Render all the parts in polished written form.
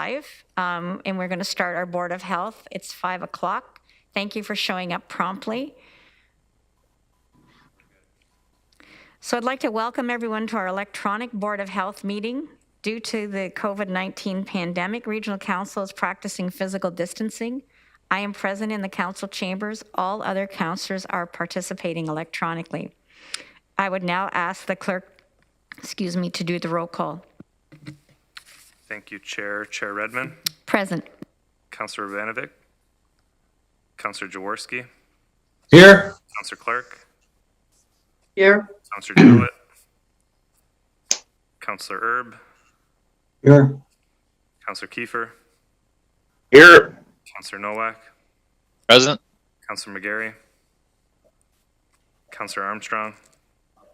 live, and we're going to start our Board of Health. It's 5 o'clock. Thank you for showing up promptly. So I'd like to welcome everyone to our electronic Board of Health meeting. Due to the COVID-19 pandemic, Regional Council is practicing physical distancing. I am present in the council chambers. All other councillors are participating electronically. I would now ask the clerk, to do the roll call. Thank you, Chair. Chair Redmond. Present. Councillor Vanovic. Councillor Jaworski. Here. Councillor Clark. Here. Councillor Jewett. Councillor Erb. Here. Councillor Kiefer. Here. Councillor Nowak. Present. Councillor McGarry. Councillor Armstrong.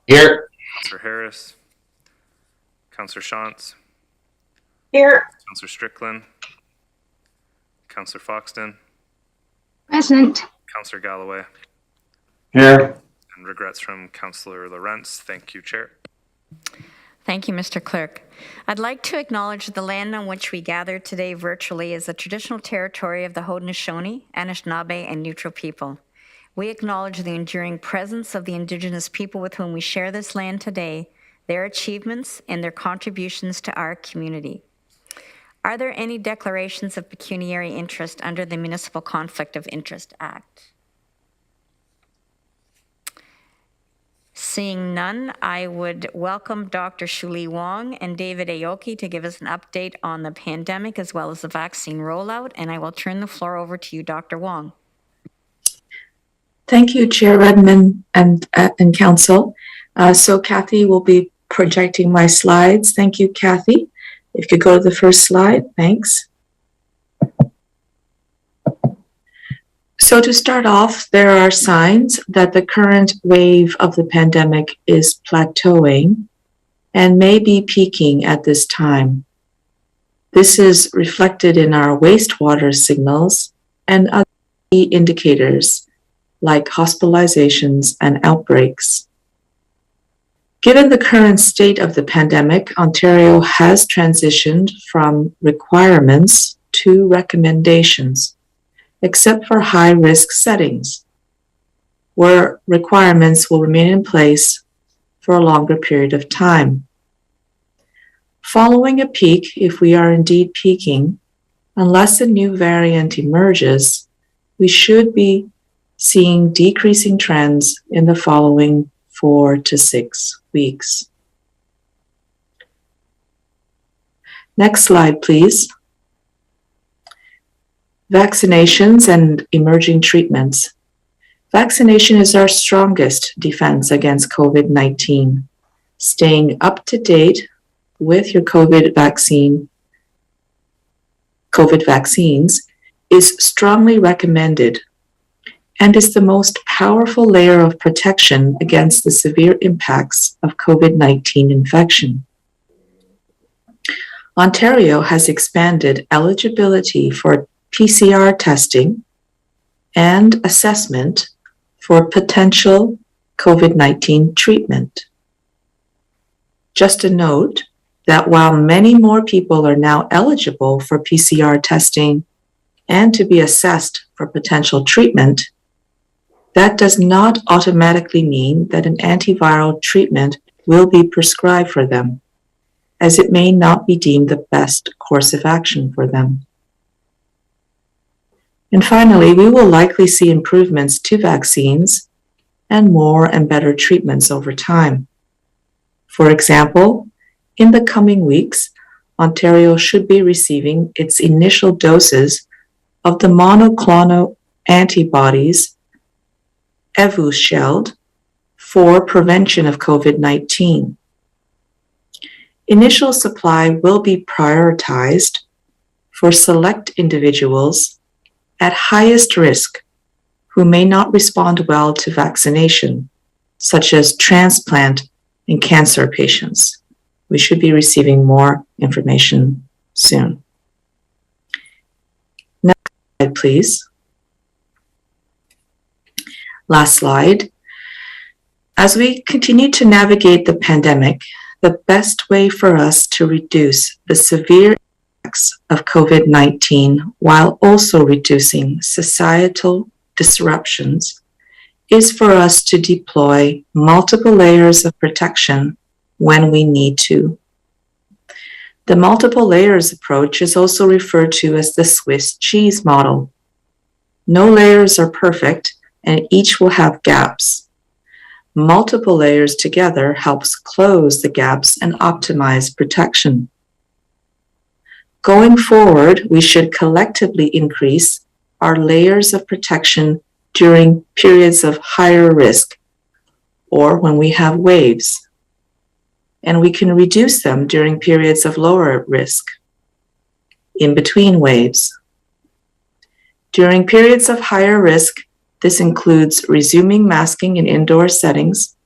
Here. Councillor Harris. Councillor Shantz. Here. Councillor Strickland. Councillor Foxton. Present. Councillor Galloway. Here. And regrets from Councillor Lorentz. Thank you, Chair. Thank you, Mr. Clerk. I'd like to acknowledge the land on which we gathered today virtually as the traditional territory of the Haudenosaunee, Anishinaabe, and Neutral people. We acknowledge the enduring presence of the Indigenous people with whom we share this land today, their achievements, and their contributions to our community. Are there any declarations of pecuniary interest under the Municipal Conflict of Interest Act? Seeing none, I would welcome Dr. Shuli Wong and David Aoki to give us an update on the pandemic as well as the vaccine rollout, and I will turn the floor over to you, Dr. Wong. Thank you, Chair Redmond and Council. So Kathy will be projecting my slides. Thank you, Kathy. If you could go to the first slide, thanks. So to start off, there are signs that the current wave of the pandemic is plateauing and may be peaking at this time. This is reflected in our wastewater signals and other key indicators like hospitalizations and outbreaks. Given the current state of the pandemic, Ontario has transitioned from requirements to recommendations, except for high-risk settings, where requirements will remain in place for a longer period of time. Following a peak, if we are indeed peaking, unless a new variant emerges, we should be seeing decreasing trends in the following 4 to 6 weeks. Next slide, please. Vaccinations and emerging treatments. Vaccination is our strongest defense against COVID-19. Staying up to date with your COVID vaccines is strongly recommended and is the most powerful layer of protection against the severe impacts of COVID-19 infection. Ontario has expanded eligibility for PCR testing and assessment for potential COVID-19 treatment. Just a note that while many more people are now eligible for PCR testing and to be assessed for potential treatment, that does not automatically mean that an antiviral treatment will be prescribed for them, as it may not be deemed the best course of action for them. And finally, we will likely see improvements to vaccines and more and better treatments over time. For example, in the coming weeks, Ontario should be receiving its initial doses of the monoclonal antibodies Evusheld for prevention of COVID-19. Initial supply will be prioritized for select individuals at highest risk who may not respond well to vaccination, such as transplant and cancer patients. We should be receiving more information soon. Next slide, please. Last slide. As we continue to navigate the pandemic, the best way for us to reduce the severe of COVID-19 while also reducing societal disruptions is for us to deploy multiple layers of protection when we need to. The multiple layers approach is also referred to as the Swiss cheese model. No layers are perfect, and each will have gaps. Multiple layers together helps close the gaps and optimize protection. Going forward, we should collectively increase our layers of protection during periods of higher risk or when we have waves, and we can reduce them during periods of lower risk, in between waves. During periods of higher risk, this includes resuming masking in indoor settings,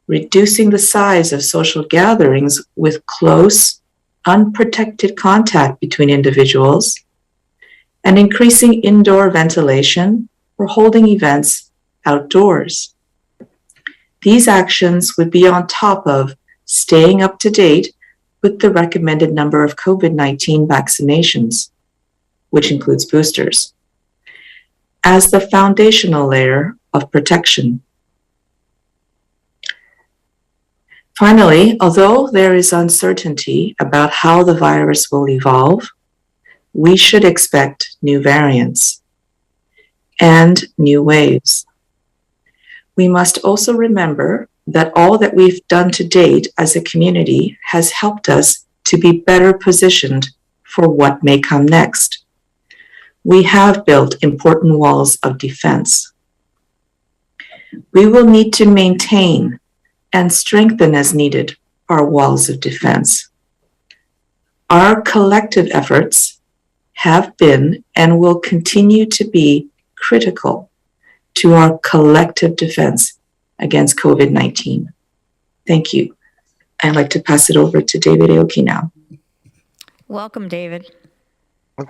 reducing the size of social gatherings with close, unprotected contact between individuals, and increasing indoor ventilation or holding events outdoors. These actions would be on top of staying up to date with the recommended number of COVID-19 vaccinations, which includes boosters, as the foundational layer of protection. Finally, although there is uncertainty about how the virus will evolve, we should expect new variants and new waves. We must also remember that all that we've done to date as a community has helped us to be better positioned for what may come next. We have built important walls of defense. We will need to maintain and strengthen as needed our walls of defense. Our collective efforts have been and will continue to be critical to our collective defense against COVID-19. Thank you. I'd like to pass it over to David Aoki now. Welcome, David.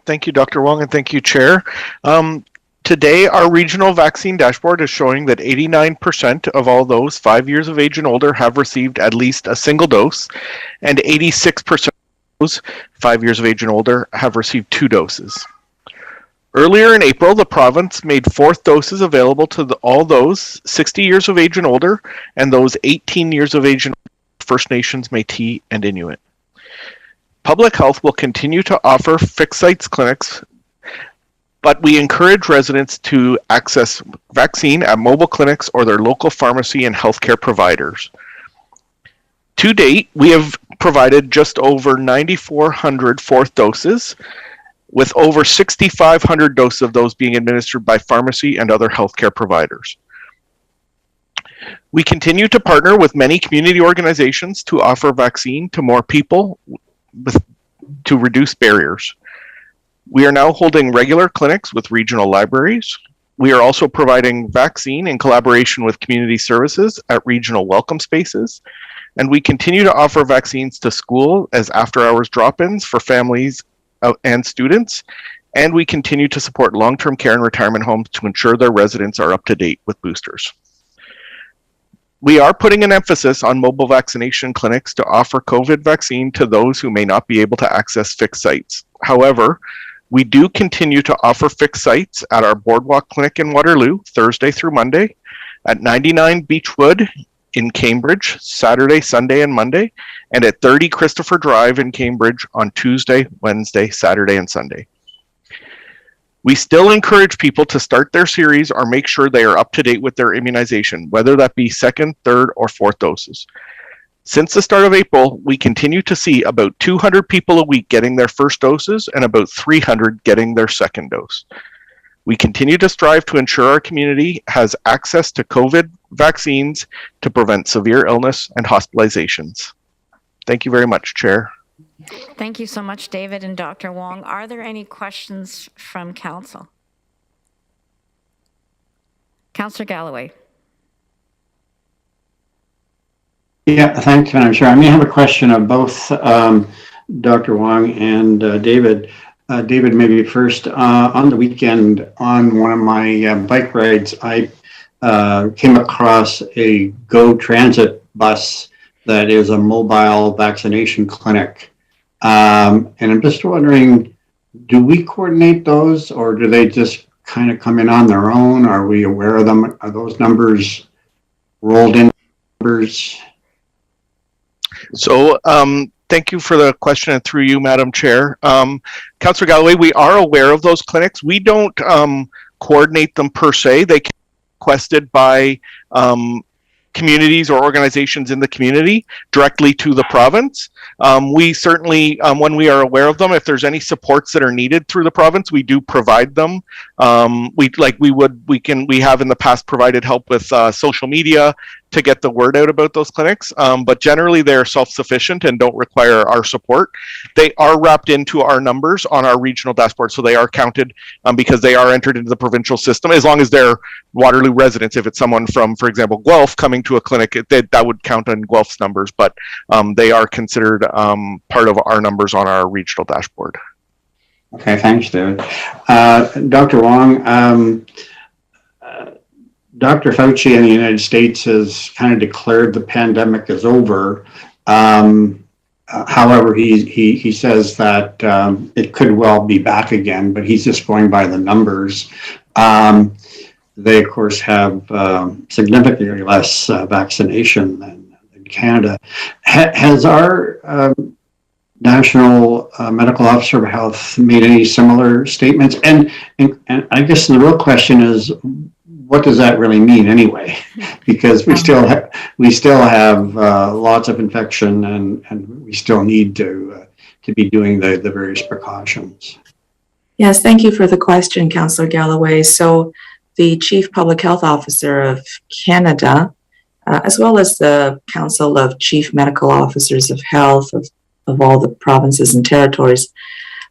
Thank you, Dr. Wong, and thank you, Chair. Today, our regional vaccine dashboard is showing that 89% of all those 5 years of age and older have received at least a single dose, and 86% of those 5 years of age and older have received 2 doses. Earlier in April, the province made fourth doses available to all those 60 years of age and older, and those 18 years of age and older, First Nations, Métis, and Inuit. Public Health will continue to offer fixed sites clinics, but we encourage residents to access vaccine at mobile clinics or their local pharmacy and healthcare providers. To date, we have provided just over 9,400 fourth doses, with over 6,500 doses of those being administered by pharmacy and other healthcare providers. We continue to partner with many community organizations to offer vaccine to more people to reduce barriers. We are now holding regular clinics with regional libraries. We are also providing vaccine in collaboration with community services at regional welcome spaces. And we continue to offer vaccines to school as after-hours drop-ins for families and students. And we continue to support long-term care and retirement homes to ensure their residents are up to date with boosters. We are putting an emphasis on mobile vaccination clinics to offer COVID vaccine to those who may not be able to access fixed sites. However, we do continue to offer fixed sites at our Boardwalk Clinic in Waterloo, Thursday through Monday, at 99 Beechwood in Cambridge, Saturday, Sunday, and Monday, and at 30 Christopher Drive in Cambridge on Tuesday, Wednesday, Saturday, and Sunday. We still encourage people to start their series or make sure they are up to date with their immunization, whether that be second, third, or fourth doses. Since the start of April, we continue to see about 200 people a week getting their first doses and about 300 getting their second dose. We continue to strive to ensure our community has access to COVID vaccines to prevent severe illness and hospitalizations. Thank you very much, Chair. Thank you so much, David and Dr. Wong. Are there any questions from Council? Councillor Galloway. Yeah, thanks, Madam Chair. I may have a question of both Dr. Wong and David. David, maybe first. On the weekend, on one of my bike rides, I came across a Go Transit bus that is a mobile vaccination clinic. And I'm just wondering, do we coordinate those, or do they just kind of come in on their own? Are we aware of them? Are those numbers rolled in numbers? So, thank you for the question, and through you, Madam Chair. Councillor Galloway, we are aware of those clinics. We don't coordinate them per se. They can be requested by communities or organizations in the community directly to the province. We certainly, when we are aware of them, if there's any supports that are needed through the province, we do provide them. We have in the past provided help with social media to get the word out about those clinics. But generally they're self-sufficient and don't require our support. They are wrapped into our numbers on our regional dashboard. So they are counted because they are entered into the provincial system, as long as they're Waterloo residents. If it's someone from, for example, Guelph coming to a clinic, that would count on Guelph's numbers, but they are considered part of our numbers on our regional dashboard. Okay, thanks, David. Dr. Wong, Dr. Fauci in the United States has kind of declared the pandemic is over. However, he says that it could well be back again, but he's just going by the numbers. They, of course, have significantly less vaccination than Canada. Has our National Medical Officer of Health made any similar statements? And I guess the real question is, what does that really mean anyway? Because we still have lots of infection, and we still need to be doing the various precautions. Yes, thank you for the question, Councillor Galloway. So the Chief Public Health Officer of Canada, as well as the Council of Chief Medical Officers of Health of all the provinces and territories,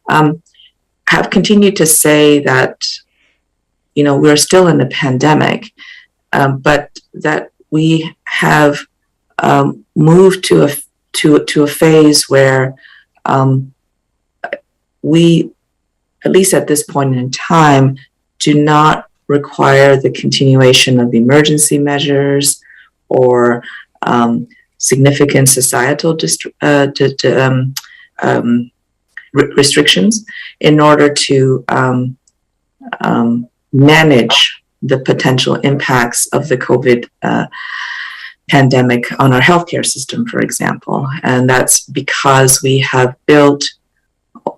have continued to say that, you know, we're still in a pandemic, but that we have moved to a phase where we, at least at this point in time, do not require the continuation of emergency measures or significant societal restrictions in order to manage the potential impacts of the COVID pandemic on our healthcare system, for example. And that's because we have built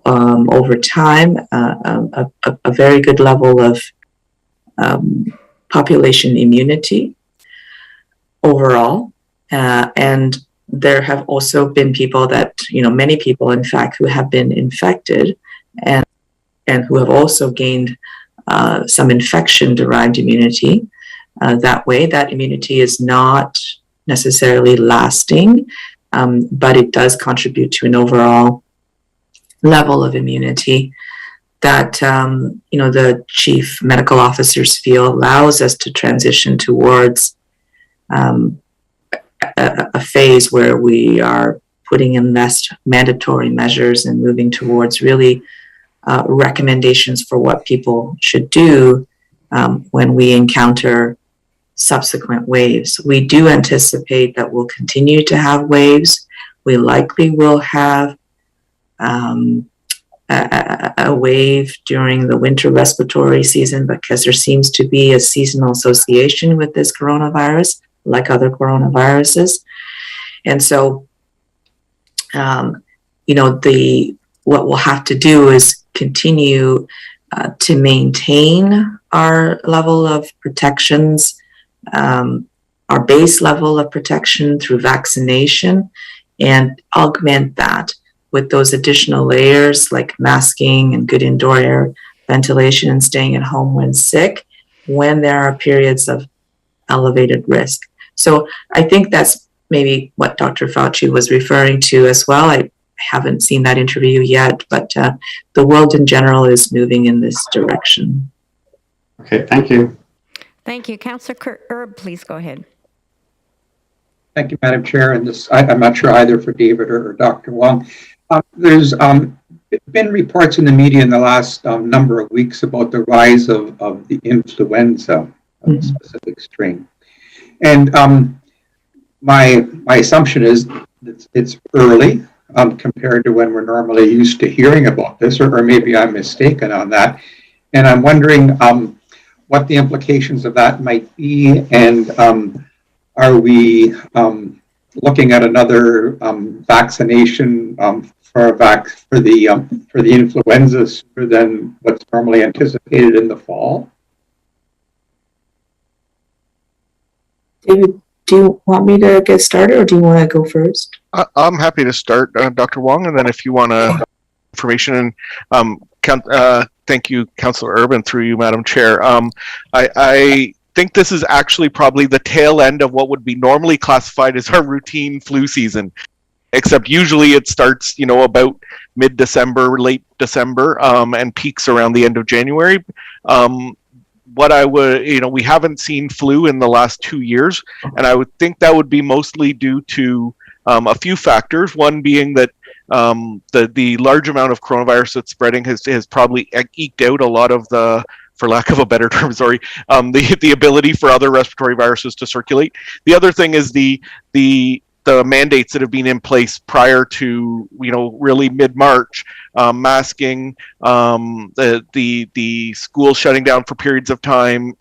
over time a very good level of population immunity overall. And there have also been people that, you know, many people, in fact, who have been infected and who have also gained some infection-derived immunity. That way, that immunity is not necessarily lasting, but it does contribute to an overall level of immunity that, you know, the chief medical officers feel allows us to transition towards a phase where we are putting in less mandatory measures and moving towards really recommendations for what people should do when we encounter subsequent waves. We do anticipate that we'll continue to have waves. We likely will have a wave during the winter respiratory season because there seems to be a seasonal association with this coronavirus, like other coronaviruses. And so, you know, what we'll have to do is continue to maintain our level of protections, our base level of protection through vaccination, and augment that with those additional layers like masking and good indoor air ventilation and staying at home when sick, when there are periods of elevated risk. So I think that's maybe what Dr. Fauci was referring to as well. I haven't seen that interview yet, but the world in general is moving in this direction. Okay, thank you. Thank you. Councillor Erb, please go ahead. Thank you, Madam Chair. And this, I'm not sure either for David or Dr. Wong. There's been reports in the media in the last number of weeks about the rise of the influenza, of a specific strain. And my assumption is that it's early. compared to when we're normally used to hearing about this, or maybe I'm mistaken on that. And I'm wondering what the implications of that might be, and are we looking at another vaccination for the influenza sooner than what's normally anticipated in the fall? David, do you want me to get started or do you want to go first? I'm happy to start, Dr. Wong, and then if you want information, thank you, Councillor Urban, through you, Madam Chair. I think this is actually probably the tail end of what would be normally classified as our routine flu season, except usually it starts, about mid-December, late December, and peaks around the end of January. What I would, we haven't seen flu in the last 2 years, and I would think that would be mostly due to a few factors. One being that the large amount of coronavirus that's spreading has probably eked out a lot of the, for lack of a better term, sorry, the ability for other respiratory viruses to circulate. The other thing is the mandates that have been in place prior to, really mid-March, masking, the schools shutting down for periods of time,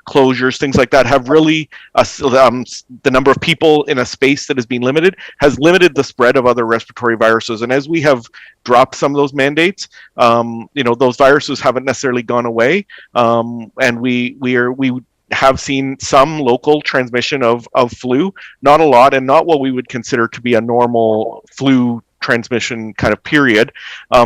closures, things like that, have really, the number of people in a space that has been limited has limited the spread of other respiratory viruses. And as we have dropped some of those mandates, those viruses haven't necessarily gone away. And we have seen some local transmission of flu, not a lot, and not what we would consider to be a normal flu transmission kind of period.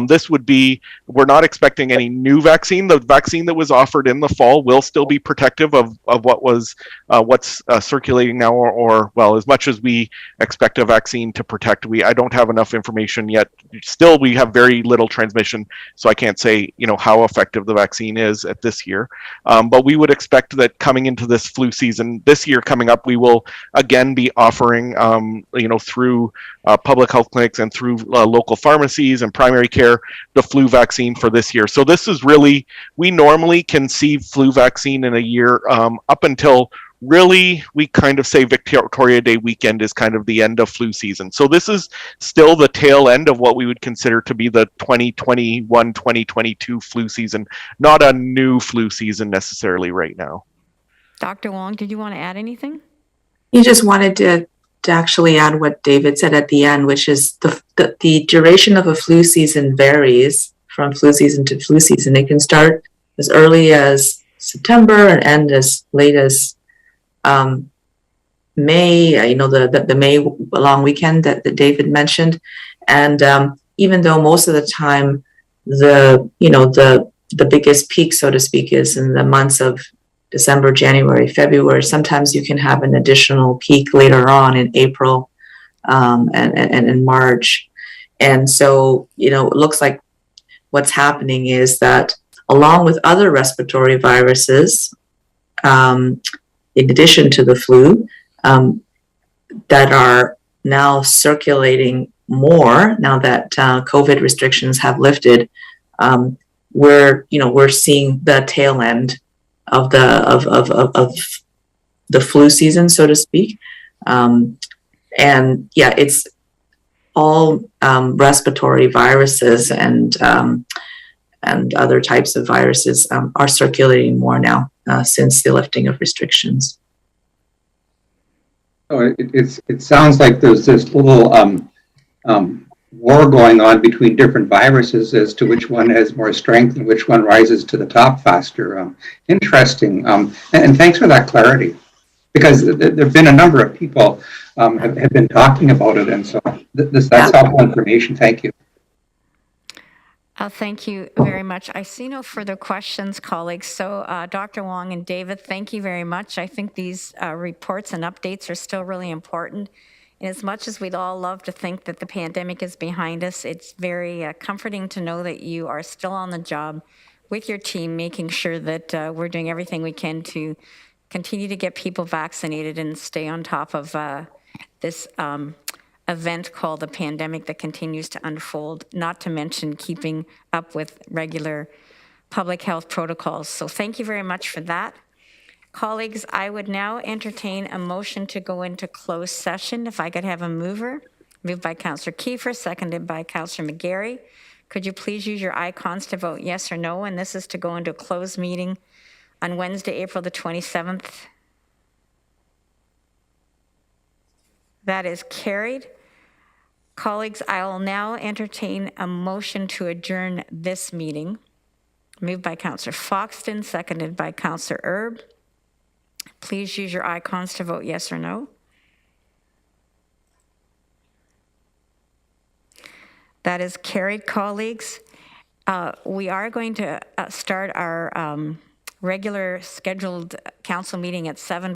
This would be, we're not expecting any new vaccine. The vaccine that was offered in the fall will still be protective of what's circulating now, or as much as we expect a vaccine to protect. I don't have enough information yet. Still, we have very little transmission, so I can't say, how effective the vaccine is at this year. But we would expect that coming into this flu season, this year coming up, we will again be offering, through public health clinics and through local pharmacies and primary care, the flu vaccine for this year. So this is really, we normally can see flu vaccine in a year up until really, we kind of say Victoria Day weekend is kind of the end of flu season. So this is still the tail end of what we would consider to be the 2021-2022 flu season, not a new flu season necessarily right now. Dr. Wong, did you want to add anything? You just wanted to actually add what David said at the end, which is the duration of a flu season varies from flu season to flu season. It can start as early as September and end as late as May, the May long weekend that David mentioned. And even though most of the time the biggest peak, so to speak, is in the months of December, January, February, sometimes you can have an additional peak later on in April and in March. And so, it looks like what's happening is that along with other respiratory viruses, in addition to the flu, that are now circulating more now that COVID restrictions have lifted, we're seeing the tail end of the flu season, so to speak. And yeah, it's all respiratory viruses and other types of viruses are circulating more now since the lifting of restrictions. So it sounds like there's this little war going on between different viruses as to which one has more strength and which one rises to the top faster. Interesting. And thanks for that clarity, because there have been a number of people have been talking about it, and so that's helpful information. Thank you. Thank you very much. I see no further questions, colleagues. So Dr. Wong and David, thank you very much. I think these reports and updates are still really important. And as much as we'd all love to think that the pandemic is behind us, it's very comforting to know that you are still on the job with your team, making sure that we're doing everything we can to continue to get people vaccinated and stay on top of this event called the pandemic that continues to unfold, not to mention keeping up with regular public health protocols. So thank you very much for that. Colleagues, I would now entertain a motion to go into closed session. If I could have a mover. Moved by Counselor Kiefer, seconded by Counselor McGarry. Could you please use your icons to vote yes or no? And this is to go into a closed meeting on Wednesday, April the 27th. That is carried. Colleagues, I will now entertain a motion to adjourn this meeting. Moved by Counselor Foxton, seconded by Counselor Erb. Please use your icons to vote yes or no. That is carried, colleagues. We are going to start our regular scheduled council meeting at 7.